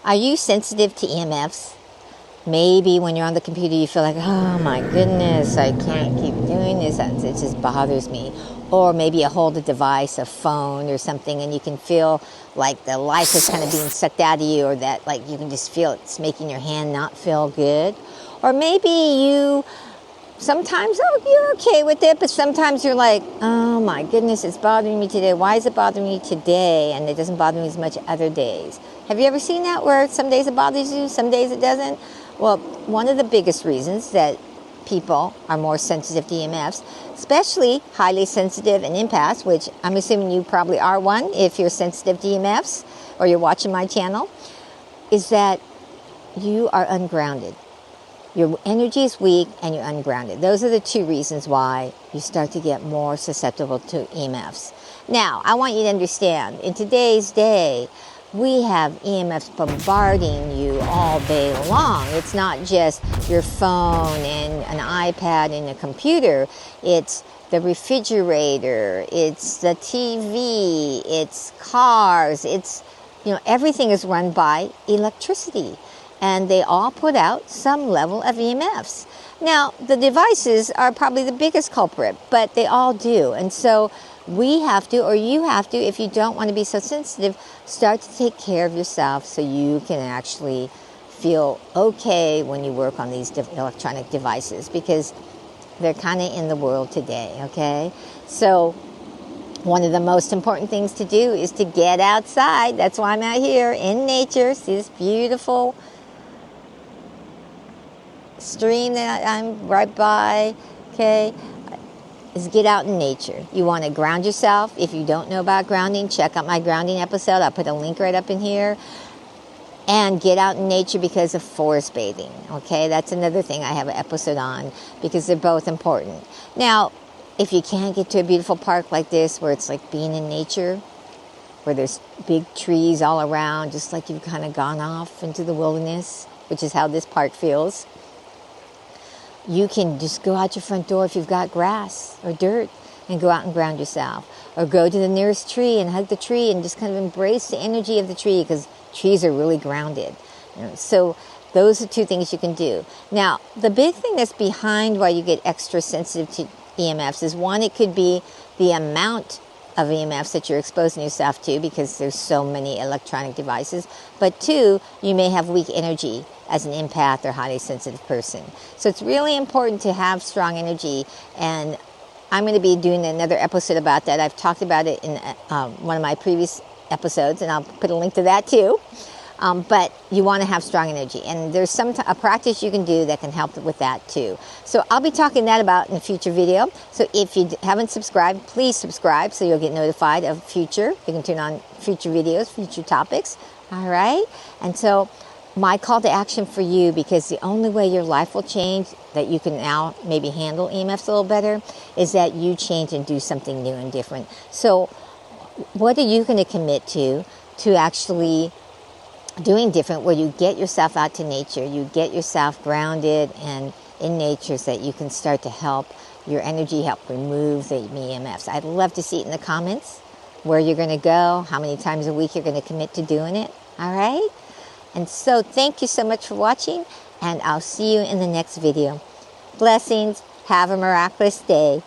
Are you sensitive to EMFs? Maybe when you're on the computer you feel like, oh my goodness, I can't keep doing this, it just bothers me. Or maybe you hold a device, a phone or something, and you can feel like the life is kind of being sucked out of you, or that like you can just feel it's making your hand not feel good. Or maybe you sometimes, you're okay with it, but sometimes you're like, oh my goodness, it's bothering me today. Why is it bothering me today? And it doesn't bother me as much other days. Have you ever seen that, where some days it bothers you, some days it doesn't? Well, one of the biggest reasons that people are more sensitive to EMFs, especially highly sensitive and empaths, which I'm assuming you probably are one if you're sensitive to EMFs or you're watching my channel, is that you are ungrounded. Your energy is weak and you're ungrounded. Those are the two reasons why you start to get more susceptible to EMFs. Now, I want you to understand, in today's day, we have EMFs bombarding you all day long. It's not just your phone and an iPad and a computer. It's the refrigerator, it's the TV, it's cars, it's, everything is run by electricity. And they all put out some level of EMFs. Now, the devices are probably the biggest culprit, but they all do. And so we have to, or you have to, if you don't want to be so sensitive, start to take care of yourself so you can actually feel okay when you work on these electronic devices, because they're kind of in the world today, okay? So one of the most important things to do is to get outside. That's why I'm out here in nature. See this beautiful stream that I'm right by, okay, is get out in nature. You want to ground yourself. If you don't know about grounding, check out my grounding episode. I'll put a link right up in here. And get out in nature because of forest bathing, okay? That's another thing I have an episode on, because they're both important. Now, if you can't get to a beautiful park like this, where it's like being in nature, where there's big trees all around, just like you've kind of gone off into the wilderness, which is how this park feels, you can just go out your front door if you've got grass or dirt and go out and ground yourself. Or go to the nearest tree and hug the tree and just kind of embrace the energy of the tree, because trees are really grounded. So those are two things you can do. Now, the big thing that's behind why you get extra sensitive to EMFs is, one, it could be the amount of EMFs that you're exposing yourself to, because there's so many electronic devices. But two, you may have weak energy as an empath or highly sensitive person. So it's really important to have strong energy, and I'm going to be doing another episode about that. I've talked about it in one of my previous episodes, and I'll put a link to that too. But you want to have strong energy, and there's a practice you can do that can help with that too. So I'll be talking that about in a future video. So if you haven't subscribed, please subscribe so you'll get notified of future. You can turn on future videos, future topics. All right? And so my call to action for you, because the only way your life will change, that you can now maybe handle EMFs a little better, is that you change and do something new and different. So what are you going to commit to actually doing different, where you get yourself out to nature, you get yourself grounded and in nature, so that you can start to help your energy, help remove the EMFs. I'd love to see it in the comments, where you're going to go, how many times a week you're going to commit to doing it. All right? And so thank you so much for watching, and I'll see you in the next video. Blessings. Have a miraculous day.